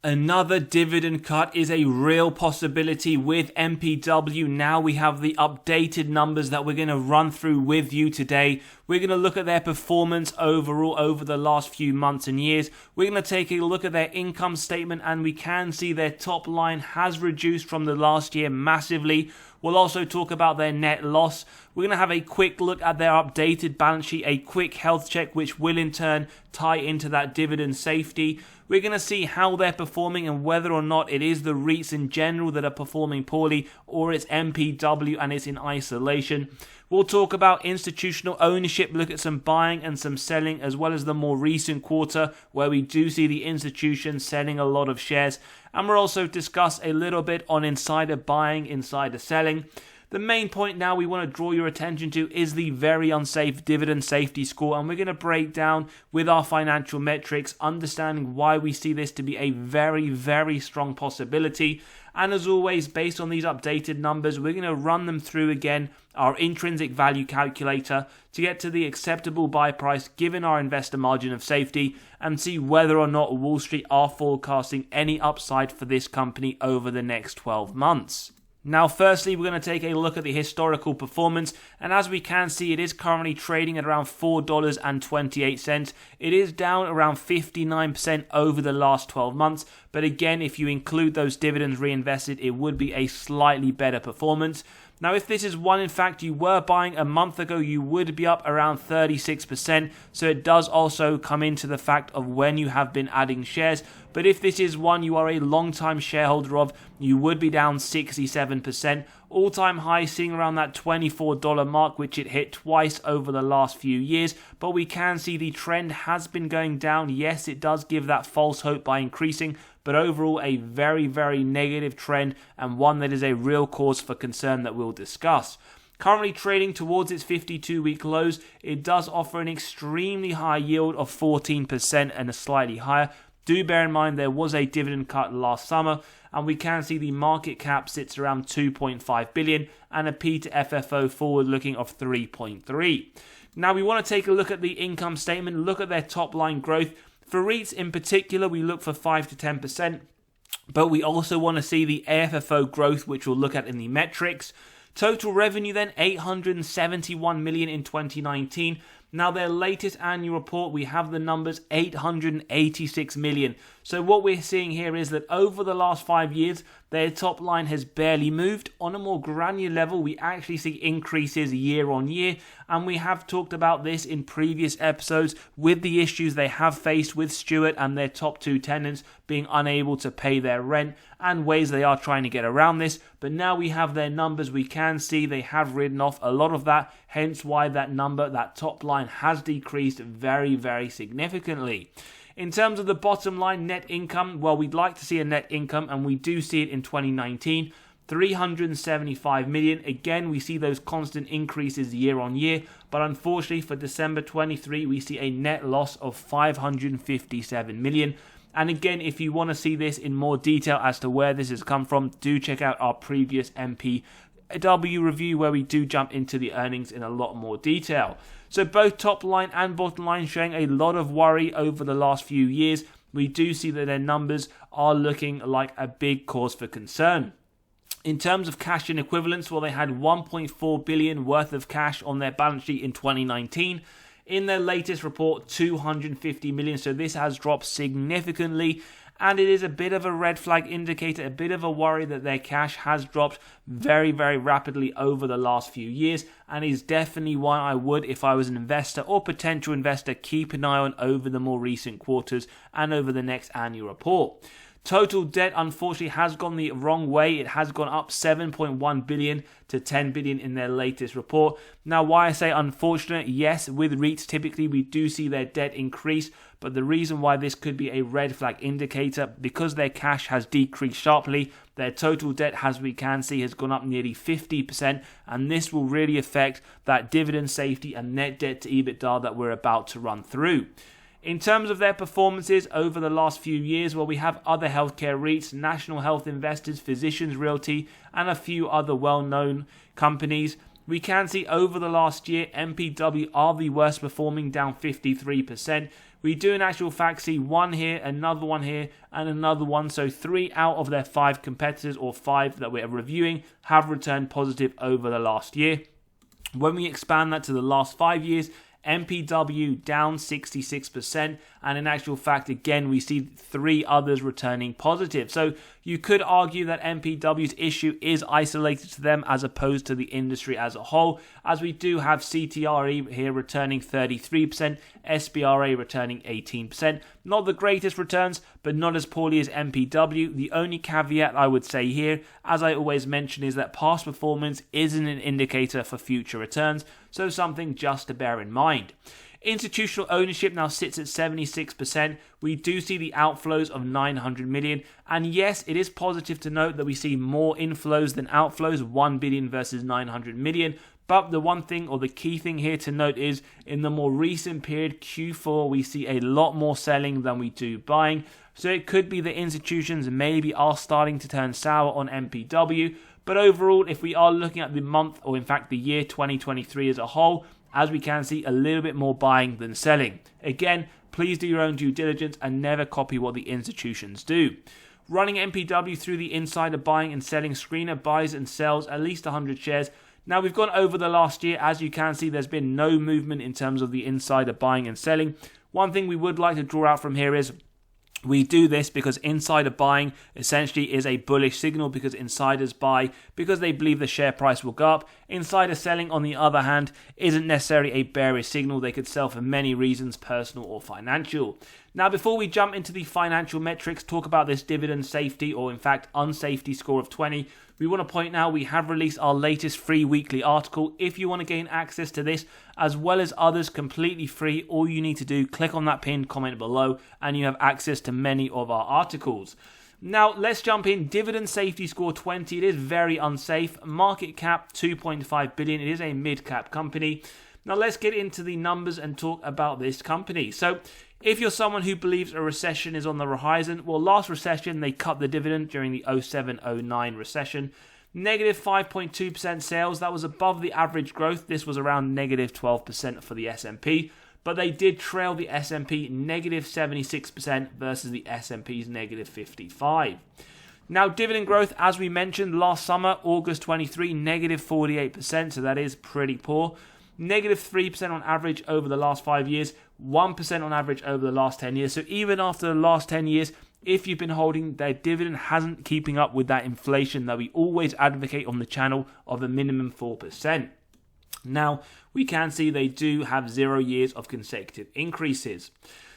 Another dividend cut is a real possibility with MPW. Now we have the updated numbers that we're going to run through with you today. We're going to look at their performance overall over the last few months and years. We're going to take a look at their income statement, and we can see their top line has reduced from the last year massively. We'll also talk about their net loss. We're going to have a quick look at their updated balance sheet, a quick health check, which will in turn tie into that dividend safety. We're going to see how they're performing and whether or not it is the REITs in general that are performing poorly or it's MPW and it's in isolation. We'll talk about institutional ownership, look at some buying and some selling, as well as the more recent quarter where we do see the institutions selling a lot of shares. And we'll also discuss a little bit on insider buying, insider selling. The main point now we want to draw your attention to is the very unsafe dividend safety score, and we're going to break down with our financial metrics, understanding why we see this to be a very, very strong possibility. And as always, based on these updated numbers, we're going to run them through again, our intrinsic value calculator, to get to the acceptable buy price given our investor margin of safety, and see whether or not Wall Street are forecasting any upside for this company over the next 12 months. Now, firstly, we're going to take a look at the historical performance, and as we can see, it is currently trading at around $4.28. It is down around 59% over the last 12 months, but again, if you include those dividends reinvested, it would be a slightly better performance. Now, if this is one, in fact, you were buying a month ago, you would be up around 36%. So it does also come into the fact of when you have been adding shares. But if this is one you are a long-time shareholder of, you would be down 67%. All-time high seeing around that $24 mark, which it hit twice over the last few years. But we can see the trend has been going down. Yes, it does give that false hope by increasing, but overall a very, very negative trend, and one that is a real cause for concern that we'll discuss. Currently trading towards its 52-week lows, it does offer an extremely high yield of 14% and a slightly higher. Do bear in mind there was a dividend cut last summer, and we can see the market cap sits around 2.5 billion and a P to FFO forward looking of 3.3. Now we want to take a look at the income statement, look at their top line growth. For REITs in particular, we look for 5 to 10%, but we also want to see the AFFO growth, which we'll look at in the metrics. Total revenue then, 871 million in 2019. Now their latest annual report, we have the numbers 886 million. So what we're seeing here is that over the last 5 years, their top line has barely moved. On a more granular level, we actually see increases year on year. And we have talked about this in previous episodes with the issues they have faced with Stewart and their top two tenants being unable to pay their rent and ways they are trying to get around this. But now we have their numbers. We can see they have ridden off a lot of that. Hence why that number, that top line has decreased very, very significantly. In terms of the bottom line, net income, well, we'd like to see a net income, and we do see it in 2019, 375 million. Again, we see those constant increases year on year, but unfortunately for December 23, we see a net loss of 557 million. And again, if you want to see this in more detail as to where this has come from, do check out our previous MPW review where we do jump into the earnings in a lot more detail. So both top line and bottom line showing a lot of worry over the last few years. We do see that their numbers are looking like a big cause for concern. In terms of cash and equivalents, well, they had 1.4 billion worth of cash on their balance sheet in 2019. In their latest report, 250 million. So this has dropped significantly. And it is a bit of a red flag indicator, a bit of a worry that their cash has dropped very, very rapidly over the last few years, and is definitely one I would, if I was an investor or potential investor, keep an eye on over the more recent quarters and over the next annual report. Total debt, unfortunately, has gone the wrong way. It has gone up 7.1 billion to 10 billion in their latest report. Now, why I say unfortunate, yes, with REITs, typically we do see their debt increase, but the reason why this could be a red flag indicator, because their cash has decreased sharply, their total debt, as we can see, has gone up nearly 50%, and this will really affect that dividend safety and net debt to EBITDA that we're about to run through. In terms of their performances over the last few years, well, we have other healthcare REITs, National Health Investors, Physicians Realty, and a few other well-known companies. We can see over the last year, MPW are the worst performing, down 53%. we do in actual fact see one here, another one here, and another one. So 3 out of their 5 competitors, or 5 that we're reviewing, have returned positive over the last year. When we expand that to the last 5 years, MPW down 66%, and in actual fact, again, we see 3 others returning positive. So you could argue that MPW's issue is isolated to them as opposed to the industry as a whole, as we do have CTRE here returning 33%, SBRA returning 18%. Not the greatest returns, but not as poorly as MPW. The only caveat I would say here, as I always mention, is that past performance isn't an indicator for future returns, so something just to bear in mind. Institutional ownership now sits at 76%. We do see the outflows of 900 million. And yes, it is positive to note that we see more inflows than outflows, 1 billion versus 900 million. But the one thing, or the key thing here to note, is in the more recent period, Q4, we see a lot more selling than we do buying. So it could be that institutions maybe are starting to turn sour on MPW. But overall, if we are looking at the month, or in fact the year 2023 as a whole, as we can see, a little bit more buying than selling. Again, please do your own due diligence and never copy what the institutions do. Running MPW through the insider buying and selling screener, buys and sells at least 100 shares. Now, we've gone over the last year. As you can see, there's been no movement in terms of the insider buying and selling. One thing we would like to draw out from here is we do this because insider buying essentially is a bullish signal, because insiders buy because they believe the share price will go up. Insider selling, on the other hand, isn't necessarily a bearish signal. They could sell for many reasons, personal or financial. Now, before we jump into the financial metrics, talk about this dividend safety, or in fact unsafety score of 20, we want to point out we have released our latest free weekly article. If you want to gain access to this, as well as others, completely free, all you need to do, click on that pinned comment below, and you have access to many of our articles. Now, let's jump in. Dividend safety score 20. It is very unsafe. Market cap 2.5 billion. It is a mid-cap company. Now, let's get into the numbers and talk about this company. So, if you're someone who believes a recession is on the horizon, well, last recession, they cut the dividend during the 07-09 recession. Negative 5.2% sales. That was above the average growth. This was around negative 12% for the S&P. But they did trail the S&P negative 76% versus the S&P's negative 55%. Now, dividend growth, as we mentioned last summer, August 23, negative 48%. So that is pretty poor. Negative 3% on average over the last 5 years, 1% on average over the last 10 years. So even after the last 10 years, if you've been holding, their dividend hasn't keeping up with that inflation that we always advocate on the channel of a minimum 4%. Now, we can see they do have 0 years of consecutive increases.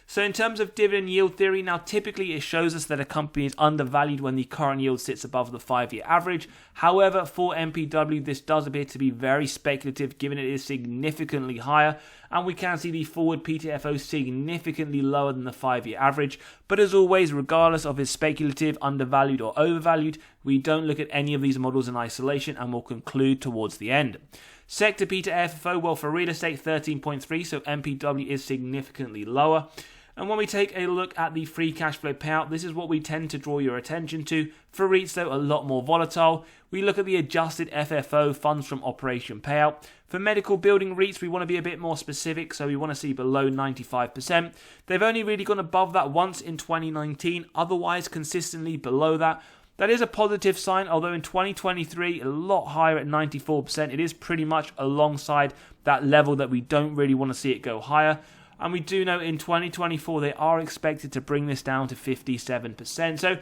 So in terms of dividend yield theory, now typically it shows us that a company is undervalued when the current yield sits above the 5-year average. However, for MPW, this does appear to be very speculative, given it is significantly higher, and we can see the forward PTFO significantly lower than the 5-year average. But as always, regardless of its speculative, undervalued or overvalued, we don't look at any of these models in isolation, and we'll conclude towards the end. Sector P to FFO, well, for real estate 13.3, so MPW is significantly lower. And when we take a look at the free cash flow payout, this is what we tend to draw your attention to. For REITs, though, a lot more volatile. We look at the adjusted FFO, funds from operation payout. For medical building REITs, we want to be a bit more specific, so we want to see below 95%. They've only really gone above that once in 2019, otherwise consistently below that. That is a positive sign, although in 2023, a lot higher at 94%. It is pretty much alongside that level that we don't really want to see it go higher. And we do know in 2024, they are expected to bring this down to 57%. So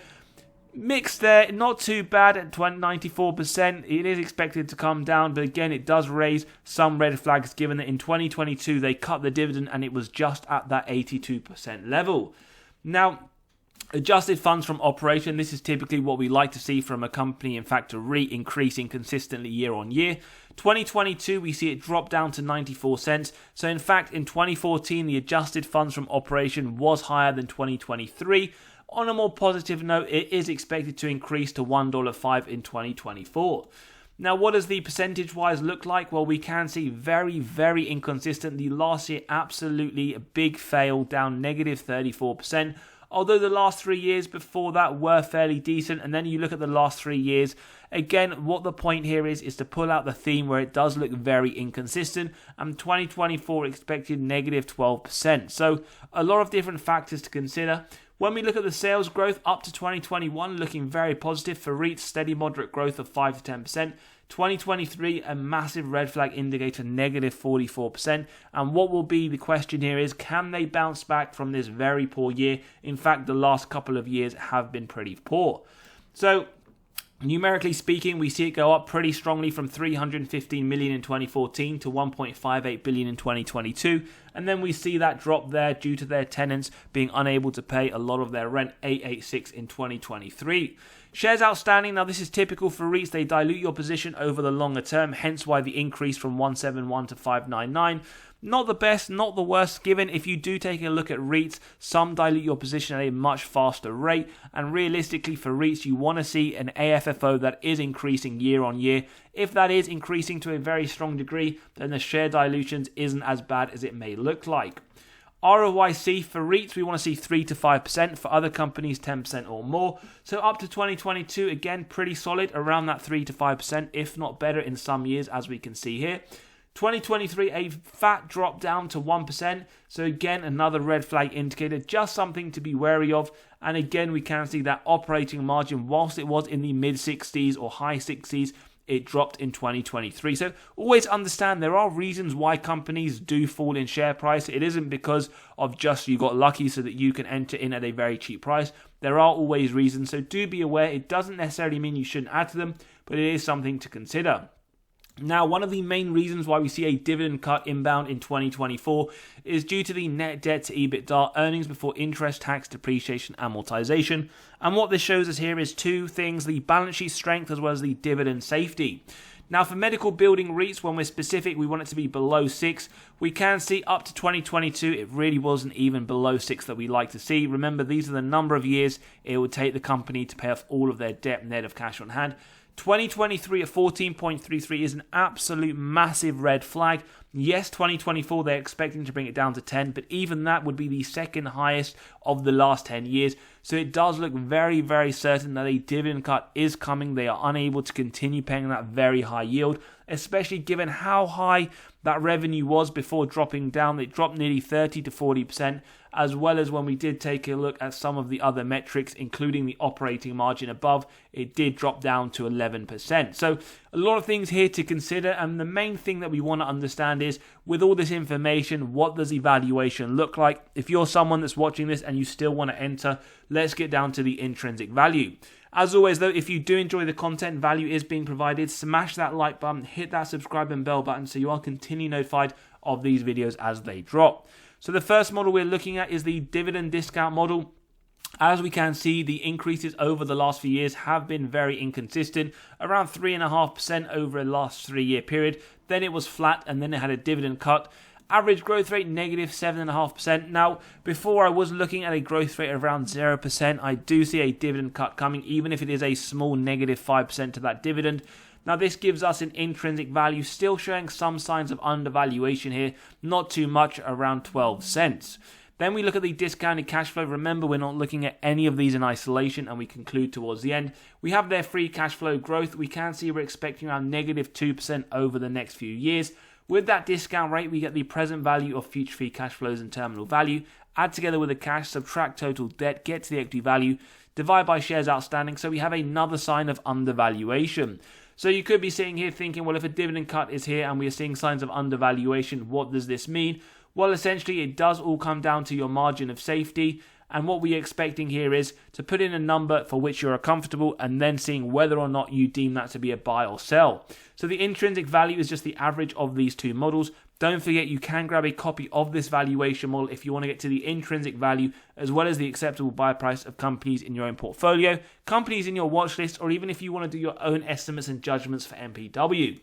mixed there, not too bad at 94%. It is expected to come down, but again, it does raise some red flags given that in 2022, they cut the dividend and it was just at that 82% level. Now, adjusted funds from operation, this is typically what we like to see from a company, in fact a REIT, increasing consistently year on year. 2022, we see it drop down to 94 cents. So in fact, in 2014, the adjusted funds from operation was higher than 2023. On a more positive note, it is expected to increase to $1.05 in 2024. Now, what does the percentage-wise look like? Well, we can see very, very inconsistent. The last year, absolutely a big fail, down negative 34%. although the last 3 years before that were fairly decent. And then you look at the last 3 years, again, what the point here is to pull out the theme where it does look very inconsistent, and 2024 expected negative 12%. So a lot of different factors to consider. When we look at the sales growth up to 2021, looking very positive for REITs, steady moderate growth of 5 to 10%. 2023, a massive red flag indicator, negative 44%. And what will be the question here is, can they bounce back from this very poor year? In fact, the last couple of years have been pretty poor. So numerically speaking, we see it go up pretty strongly from 315 million in 2014 to 1.58 billion in 2022. And then we see that drop there due to their tenants being unable to pay a lot of their rent, 886 in 2023. Shares outstanding, now this is typical for REITs, they dilute your position over the longer term, hence why the increase from 171 to 599. Not the best, not the worst, given if you do take a look at REITs, some dilute your position at a much faster rate, and realistically for REITs, you want to see an AFFO that is increasing year on year. If that is increasing to a very strong degree, then the share dilutions isn't as bad as it may look like. ROIC for REITs, we want to see 3 to 5%. For other companies, 10% or more. So up to 2022, again, pretty solid, around that 3 to 5%, if not better in some years, as we can see here. 2023, a fat drop down to 1%. So again, another red flag indicator, just something to be wary of. And again, we can see that operating margin, whilst it was in the mid-60s or high 60s, it dropped in 2023. So always understand there are reasons why companies do fall in share price. It isn't because of just you got lucky so that you can enter in at a very cheap price. There are always reasons. So do be aware. It doesn't necessarily mean you shouldn't add to them, but it is something to consider. Now, one of the main reasons why we see a dividend cut inbound in 2024 is due to the net debt to EBITDA, earnings before interest, tax, depreciation, amortization. And what this shows us here is two things, the balance sheet strength as well as the dividend safety. Now, for medical building REITs, when we're specific, we want it to be below 6. We can see up to 2022, it really wasn't even below 6 that we like to see. Remember, these are the number of years it would take the company to pay off all of their debt net of cash on hand. 2023 at 14.33 is an absolute massive red flag. Yes, 2024 they're expecting to bring it down to 10, but even that would be the second highest of the last 10 years. So it does look very, very certain that a dividend cut is coming. They are unable to continue paying that very high yield, especially given how high that revenue was before dropping down. It dropped nearly 30 to 40%, as well as when we did take a look at some of the other metrics, including the operating margin above, it did drop down to 11%. So a lot of things here to consider, and the main thing that we want to understand is, with all this information, what does evaluation look like? If you're someone that's watching this and you still want to enter, let's get down to the intrinsic value. As always though, if you do enjoy the content, value is being provided, smash that like button, hit that subscribe and bell button so you are continually notified of these videos as they drop. So the first model we're looking at is the dividend discount model. As we can see, the increases over the last few years have been very inconsistent, around 3.5% over the last 3-year period. Then it was flat and then it had a dividend cut. Average growth rate, negative 7.5%. Now, before I was looking at a growth rate of around 0%. I do see a dividend cut coming, even if it is a small negative 5% to that dividend. Now, this gives us an intrinsic value, still showing some signs of undervaluation here. Not too much, around 12 cents. Then we look at the discounted cash flow. Remember, we're not looking at any of these in isolation, and we conclude towards the end. We have their free cash flow growth. We can see we're expecting around negative 2% over the next few years. With that discount rate, we get the present value of future free cash flows and terminal value. Add together with the cash, subtract total debt, get to the equity value, divide by shares outstanding. So we have another sign of undervaluation. So you could be sitting here thinking, well, if a dividend cut is here and we are seeing signs of undervaluation, what does this mean? Well, essentially, it does all come down to your margin of safety. And what we're expecting here is to put in a number for which you're comfortable and then seeing whether or not you deem that to be a buy or sell. So the intrinsic value is just the average of these two models. Don't forget, you can grab a copy of this valuation model if you want to get to the intrinsic value as well as the acceptable buy price of companies in your own portfolio, companies in your watch list, or even if you want to do your own estimates and judgments for MPW.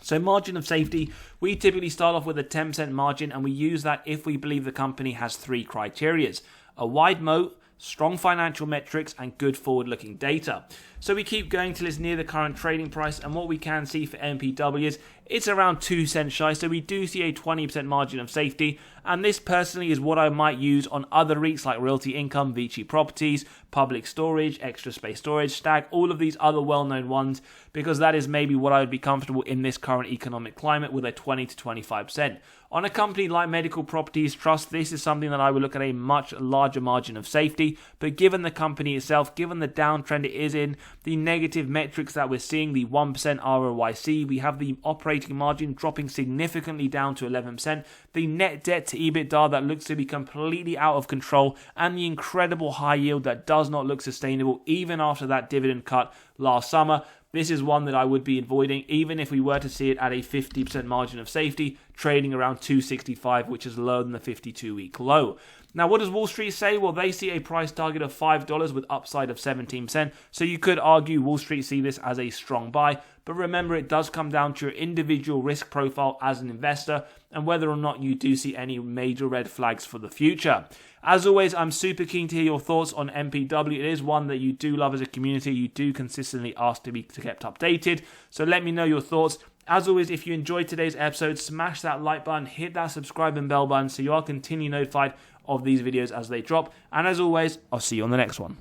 So margin of safety, we typically start off with a 10% margin, and we use that if we believe the company has 3 criteria. A wide moat, strong financial metrics, and good forward-looking data. So we keep going till it's near the current trading price, and what we can see for MPW is it's around 2 cents shy, so we do see a 20% margin of safety, and this personally is what I might use on other REITs like Realty Income, Vici Properties, Public Storage, Extra Space Storage, Stag, all of these other well-known ones, because that is maybe what I would be comfortable in this current economic climate with a 20 to 25%. On a company like Medical Properties Trust, this is something that I would look at a much larger margin of safety, but given the company itself, given the downtrend it is in, the negative metrics that we're seeing, the 1% ROIC, we have the operating margin dropping significantly down to 11%, the net debt to EBITDA that looks to be completely out of control, and the incredible high yield that does not look sustainable even after that dividend cut last summer. This is one that I would be avoiding, even if we were to see it at a 50% margin of safety, trading around 265, which is lower than the 52-week low. Now, what does Wall Street say? Well, they see a price target of $5 with upside of 17%. So you could argue Wall Street see this as a strong buy. But remember, it does come down to your individual risk profile as an investor and whether or not you do see any major red flags for the future. As always, I'm super keen to hear your thoughts on MPW. It is one that you do love as a community. You do consistently ask to be kept updated. So let me know your thoughts. As always, if you enjoyed today's episode, smash that like button, hit that subscribe and bell button so you are continually notified of these videos as they drop. And as always, I'll see you on the next one.